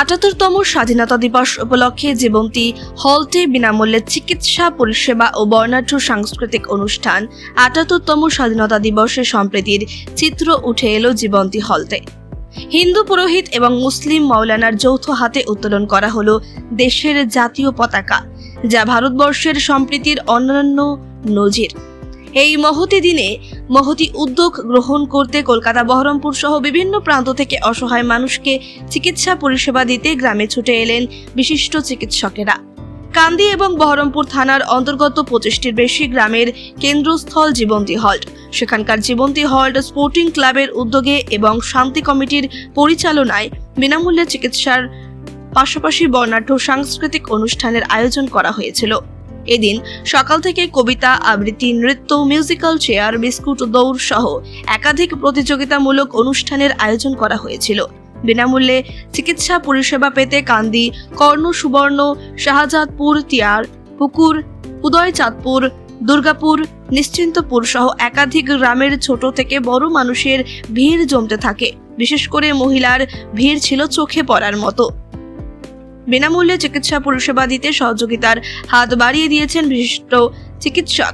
৭৮তম স্বাধীনতা দিবস উপলক্ষে জীবন্তী হলটে বিনামূল্যে চিকিৎসা পরিষেবা ও বর্ণাঢ্য সাংস্কৃতিক অনুষ্ঠান। ৭৮তম স্বাধীনতা দিবসে সম্প্রীতির চিত্র উঠে এলো জীবন্তী হলটে। হিন্দু পুরোহিত এবং মুসলিম মাওলানার যৌথ হাতে উত্তোলন করা হলো দেশের জাতীয় পতাকা, যা ভারতবর্ষের সম্প্রীতির অনন্য নজির। এই মহতি দিনে মহতি উদ্যোগ গ্রহণ করতে কলকাতা, বহরমপুর সহ বিভিন্ন প্রান্ত থেকে অসহায় মানুষকে চিকিৎসা পরিষেবা দিতে গ্রামে ছুটে এলেন বিশিষ্ট চিকিৎসকেরা। কান্দি এবং বহরমপুর থানার অন্তর্গত 25টির বেশি গ্রামের কেন্দ্রস্থল জীবন্তী হল্ট। সেখানকার জীবন্তী হল্ট স্পোর্টিং ক্লাবের উদ্যোগে এবং শান্তি কমিটির পরিচালনায় বিনামূল্যে চিকিৎসার পাশাপাশি বর্ণাঢ্য সাংস্কৃতিক অনুষ্ঠানের আয়োজন করা হয়েছিল। এদিন সকাল থেকে কবিতা আবৃত্তি, নৃত্য, মিউজিক্যাল চেয়ার, বিস্কুট দৌড় সহ একাধিক প্রতিযোগিতামূলক অনুষ্ঠানের আয়োজন করা হয়েছিল। বিনামূল্যে চিকিৎসা পরিষেবা পেতে কান্দি, কর্ণ সুবর্ণ, শাহজাদপুর, তিয়ার পুকুর, উদয়চাঁদপুর, দুর্গাপুর, নিশ্চিন্তপুর সহ একাধিক গ্রামের ছোট থেকে বড় মানুষের ভিড় জমতে থাকে। বিশেষ করে মহিলার ভিড় ছিল চোখে পড়ার মতো। বিনামূল্যে চিকিৎসা পরিষেবা দিতে সহযোগিতার হাত বাড়িয়ে দিয়েছেন বিশিষ্ট চিকিৎসক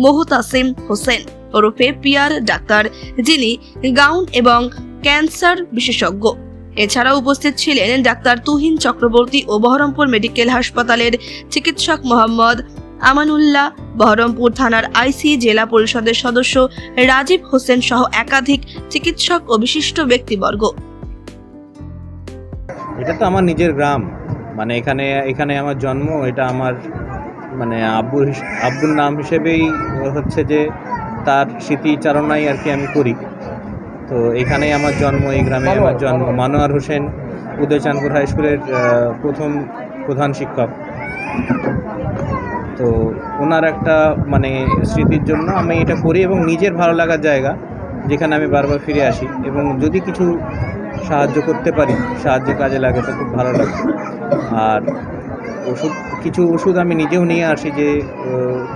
মোহতাসিম হোসেন ওরফে পিয়ার ডাক্তার, যিনি গাউন এবং ক্যান্সার বিশেষজ্ঞ। এছাড়াও উপস্থিত ছিলেন ডাক্তার তুহিন চক্রবর্তী ও বহরমপুর মেডিকেল হাসপাতালের চিকিৎসক মোহাম্মদ আমানুল্লাহ, বহরমপুর থানার আইসি, জেলা পরিষদের সদস্য রাজীব হোসেন সহ একাধিক চিকিৎসক ও বিশিষ্ট ব্যক্তিবর্গ। এটা তো আমার নিজের গ্রাম, মানে এখানে আমার জন্ম। এটা আমার মানে আব্বুর নাম হিসেবেই হচ্ছে যে তার স্মৃতিচারণাই আর কি আমি করি। তো এখানেই আমার জন্ম, এই গ্রামে আমার জন্ম। মানোয়ার হোসেন উদয়চাঁদপুর হাই স্কুলের প্রথম প্রধান শিক্ষক। তো ওনার একটা মানে স্মৃতির জন্য আমি এটা করি এবং নিজের ভালো লাগার জায়গা, যেখানে আমি বারবার ফিরে আসি এবং যদি কিছু সাহায্য করতে পারি, সাহায্যে কাজে লাগে, তো খুব ভালো লাগে। আর কিছু ওষুধ আমি নিজেও নিয়ে আসি, যে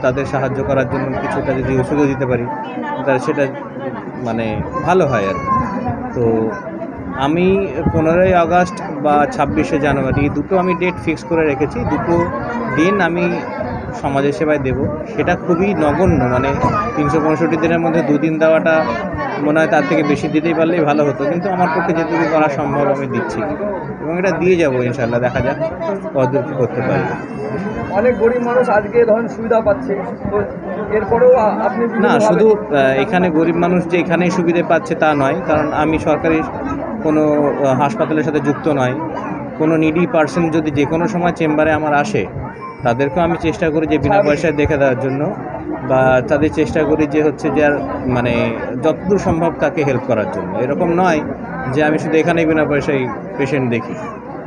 তাদের সাহায্য করার জন্য কিছুটা যদি ওষুধও দিতে পারি তাহলে সেটা মানে ভালো হয় আর কি। তো আমি 15ই আগস্ট বা 26শে জানুয়ারি দুটো আমি ডেট ফিক্স করে রেখেছি। দুটো দিন আমি সমাজের সেবায় দেব। সেটা খুবই নগণ্য, মানে 365 দিনের মধ্যে 2 দিন দেওয়াটা মনে হয় তার থেকে বেশি দিতেই পারলেই ভালো হতো, কিন্তু আমার পক্ষে যেটুকু করা সম্ভব আমি দিচ্ছি এবং এটা দিয়ে যাবো ইনশাল্লাহ। দেখা যাক কতদূর কী করতে পারি। অনেক গরিব মানুষ আজকে ধরুন সুবিধা পাচ্ছে, তো এরপরেও আপনি না, শুধু এখানে গরিব মানুষ যে এখানেই সুবিধা পাচ্ছে তা নয়, কারণ আমি সরকারি কোনো হাসপাতালের সাথে যুক্ত নয়। কোনো নিডি পার্সন যদি যে কোনো সময় চেম্বারে আমার আসে, তাদেরকেও আমি চেষ্টা করি যে বিনা পয়সায় দেখে দেওয়ার জন্য, বা তাদের চেষ্টা করি যে হচ্ছে যে আর মানে যতদূর সম্ভব তাকে হেল্প করার জন্য। এরকম নয় যে আমি শুধু এখানেই বিনা পয়সায় পেশেন্ট দেখি,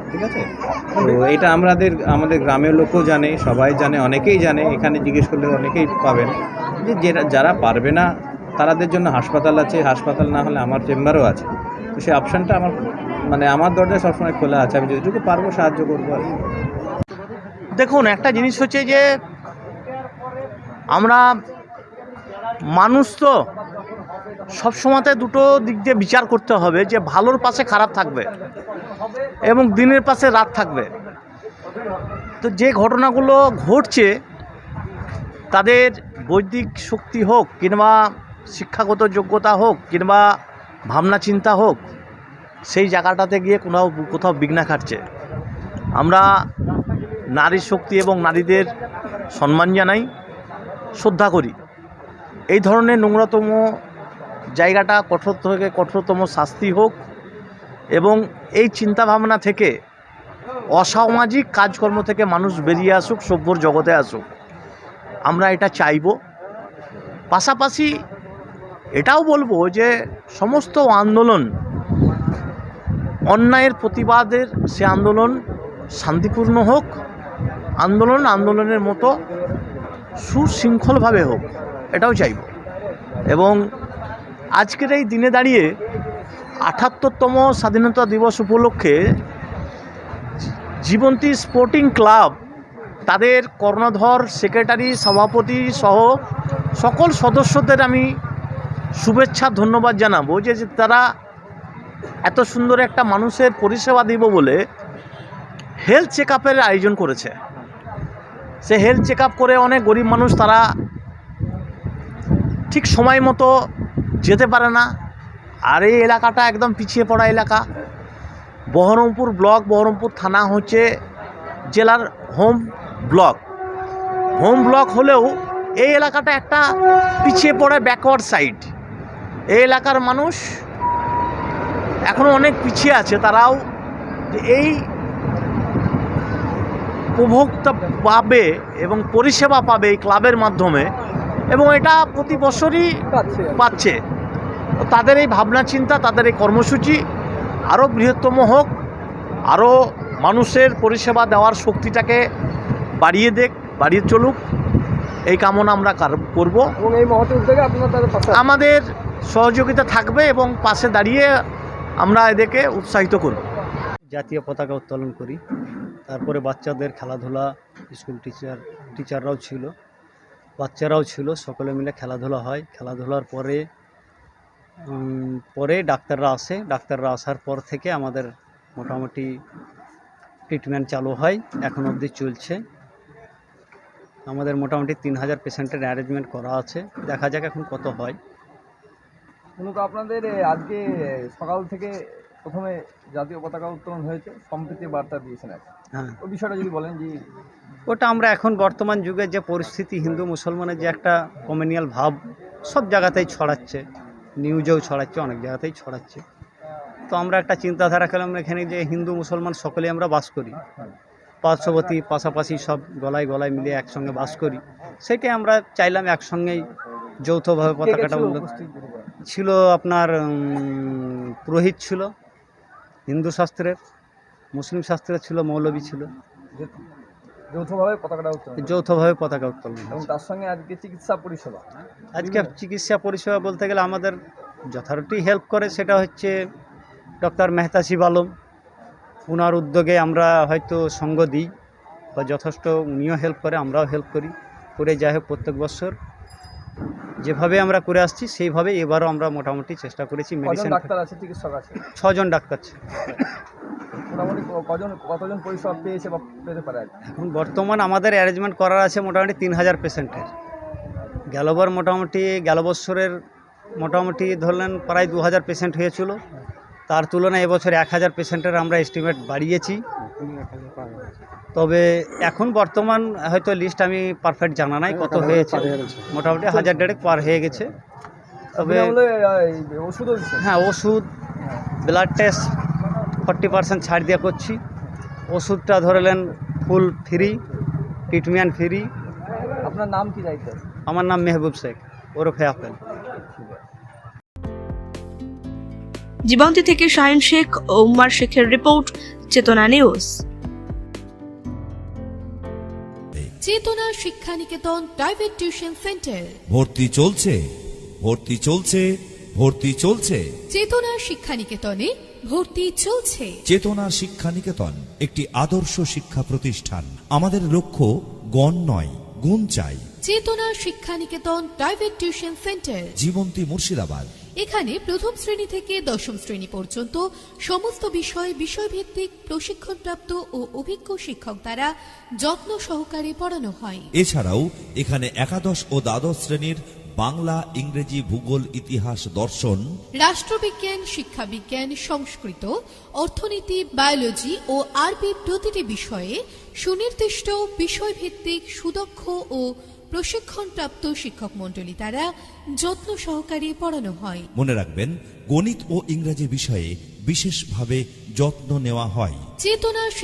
ঠিক আছে? তো এটা আমাদের গ্রামের লোকও জানে, সবাই জানে, অনেকেই জানে। এখানে জিজ্ঞেস করলে অনেকেই পাবেন যে যারা পারবে না তাদের জন্য হাসপাতাল আছে, হাসপাতাল না হলে আমার চেম্বারও আছে। তো সেই অপশানটা আমার দরজা সবসময় খোলা আছে। আমি যেটুকু পারবো সাহায্য করবো আর কি। দেখুন, একটা জিনিস হচ্ছে যে আমরা মানুষ তো সবসময়তে দুটো দিক দিয়ে বিচার করতে হবে, যে ভালোর পাশে খারাপ থাকবে এবং দিনের পাশে রাত থাকবে। তো যে ঘটনাগুলো ঘটছে, তাদের বৈদিক শক্তি হোক কিংবা শিক্ষাগত যোগ্যতা হোক কিংবা ভাবনা চিন্তা হোক, সেই জায়গাটাতে গিয়ে কোথাও বিঘ্ন ঘটছে। আমরা নারীর শক্তি এবং নারীদের সম্মান জানাই, শ্রদ্ধা করি। এই ধরনের নোংরাতম জায়গাটা কঠোর থেকে কঠোরতম শাস্তি হোক এবং এই চিন্তাভাবনা থেকে, অসামাজিক কাজকর্ম থেকে মানুষ বেরিয়ে আসুক, সভ্যর জগতে আসুক, আমরা এটা চাইব। পাশাপাশি এটাও বলবো যে সমস্ত আন্দোলন, অন্যায়ের প্রতিবাদের সে আন্দোলন শান্তিপূর্ণ হোক, আন্দোলনের মতো সুশৃঙ্খলভাবে হোক, এটাও চাইব। এবং আজকের এই দিনে দাঁড়িয়ে ৭৮তম স্বাধীনতা দিবস উপলক্ষে জীবন্তী স্পোর্টিং ক্লাব তাদের কর্ণধর, সেক্রেটারি, সভাপতি সহ সকল সদস্যদের আমি শুভেচ্ছা, ধন্যবাদ জানাবো যে তারা এত সুন্দর একটা মানুষের পরিষেবা দিব বলে হেলথ চেক আপের আয়োজন করেছে। সে হেলথ চেক আপ করে অনেক গরিব মানুষ তারা ঠিক সময় মতো যেতে পারে না। আর এই এলাকাটা একদম পিছিয়ে পড়া এলাকা। বহরমপুর ব্লক, বহরমপুর থানা হচ্ছে জেলার হোম ব্লক হলেও এই এলাকাটা একটা পিছিয়ে পড়ে ব্যাকওয়ার্ড সাইড। এই এলাকার মানুষ এখনও অনেক পিছিয়ে আছে। তারাও যে এই উপভোক্তা পাবে এবং পরিষেবা পাবে এই ক্লাবের মাধ্যমে, এবং এটা প্রতি বছরই পাচ্ছে। তো তাদের এই ভাবনা চিন্তা, তাদের এই কর্মসূচি আরও বৃহত্তম হোক, আরও মানুষের পরিষেবা দেওয়ার শক্তিটাকে বাড়িয়ে চলুক, এই কামনা আমরা করব। এবং এই মহৎ উদ্যোগে আপনারা তাদের পাশে আমাদের সহযোগিতা থাকবে এবং পাশে দাঁড়িয়ে আমরা এদেরকে উৎসাহিত করব। জাতীয় পতাকা উত্তোলন করি, তারপরে বাচ্চাদের খেলাধুলা, স্কুল টিচাররাও ছিল, বাচ্চারাও ছিল, সকলে মিলে খেলাধুলা হয়। খেলাধুলার পরে ডাক্তাররা আসে। ডাক্তাররা আসার পর থেকে আমাদের মোটামুটি ট্রিটমেন্ট চালু হয়, এখন অবধি চলছে। আমাদের মোটামুটি 3000 পেশেন্টের অ্যারেঞ্জমেন্ট করা আছে, দেখা যাক এখন কত হয়। মূলত আপনাদের আজকে সকাল থেকে প্রথমে জাতীয় পতাকা উত্তোলন হয়েছে, সম্প্রীতির বার্তা দিয়েছেন। হ্যাঁ, ওই বিষয়টা যদি বলেন যে ওটা আমরা এখন বর্তমান যুগে যে পরিস্থিতি, হিন্দু মুসলমানের যে একটা কমিউনাল ভাব সব জায়গাতেই ছড়াচ্ছে, নিউজেও ছড়াচ্ছে, অনেক জায়গাতেই ছড়াচ্ছে। তো আমরা একটা চিন্তাধারা করলাম এখানে যে হিন্দু মুসলমান সকলে আমরা বাস করি, পার্শ্ববর্তী পাশাপাশি সব গলায় গলায় মিলে একসঙ্গে বাস করি। সেটাই আমরা চাইলাম একসঙ্গেই যৌথভাবে পতাকাটা ছিল। আপনার পুরোহিত ছিল হিন্দু শাস্ত্রের, মুসলিম শাস্ত্রের ছিল, মৌলবী ছিল, যৌথভাবে পতাকাটা উত্তোলন, যৌথভাবে পতাকা উত্তোলন। এবং তার সঙ্গে আজকে চিকিৎসা পরিষেবা। আজকে চিকিৎসা পরিষেবা বলতে গেলে আমাদের যথারীতি হেল্প করে সেটা হচ্ছে ডক্টর মেহতাসিব আলম। ওনার উদ্যোগে আমরা হয়তো সঙ্গ দিই বা যথেষ্ট উনিও হেল্প করে, আমরাও হেল্প করে যাই হোক প্রত্যেক বছর যেভাবে আমরা করে আসছি সেইভাবে এবারও আমরা মোটামুটি চেষ্টা করেছি। মেডিসিন ডাক্তার আছে, চিকিৎসক আছে, 6 জন ডাক্তার আছে। মোটামুটি কতজন পরিষেবা পেয়েছে বা পেতে পারে? এখন বর্তমান আমাদের অ্যারেঞ্জমেন্ট করার আছে মোটামুটি 3000 পেশেন্টের। গেল বছরের মোটামুটি ধরলেন প্রায় 2000 পেশেন্ট হয়েছিল, তার তুলনায় এবছর 1000 পেশেন্টের আমরা এস্টিমেট বাড়িয়েছি। তবে এখন বর্তমান হয়তো লিস্ট আমি পারফেক্ট জানা নাই কত হয়েছে, মোটামুটি 1000 পার হয়ে গেছে। তবে ওষুধও দিচ্ছেন? হ্যাঁ, ওষুধ, ব্লাড টেস্ট 40% ছাড় দিয়ে করছি। ওষুধটা ধরলেন ফুল ফ্রি, ট্রিটমেন্ট ফ্রি। আপনার নাম কি দায়িত্ব? আমার নাম মেহবুব শেখ, ওরফে আপেল। জীবন্তী থেকে শাহিন শেখ ও উম্মার শেখের রিপোর্ট, চেতনা নিউজ। চেতনা Shiksha Niketan private tuition centre. ভর্তি চলছে। চেতনা শিক্ষা নিকেতনে ভর্তি চলছে। চেতনা শিক্ষা নিকেতন একটি আদর্শ শিক্ষা প্রতিষ্ঠান। আমাদের লক্ষ্য গণ নয়, গুণ চাই। Chetana Shiksha Niketan private tuition centre, Jibanti, Murshidabad. এখানে প্রথম শ্রেণী থেকে দশম শ্রেণী পর্যন্ত সমস্ত বিষয়ভিত্তিক প্রশিক্ষণপ্রাপ্ত ও অভিজ্ঞ শিক্ষক দ্বারা যত্ন সহকারে পড়ানো হয়। এছাড়াও এখানে একাদশ ও দ্বাদশ শ্রেণীর বাংলা, ইংরেজি, ভূগোল, ইতিহাস, দর্শন, রাষ্ট্রবিজ্ঞান, শিক্ষাবিজ্ঞান, সংস্কৃত, অর্থনীতি, বায়োলজি ও আরবি প্রতিটি বিষয়ে সুনির্দিষ্ট বিষয়ভিত্তিক সুদক্ষ ও প্রশিক্ষণপ্রাপ্ত শিক্ষক মণ্ডলী দ্বারা যত্ন সহকারে পড়ানো হয়। মনে রাখবেন, গণিত ও ইংরেজি বিষয়ে বিশেষভাবে যত্ন নেওয়া হয়। চেতনা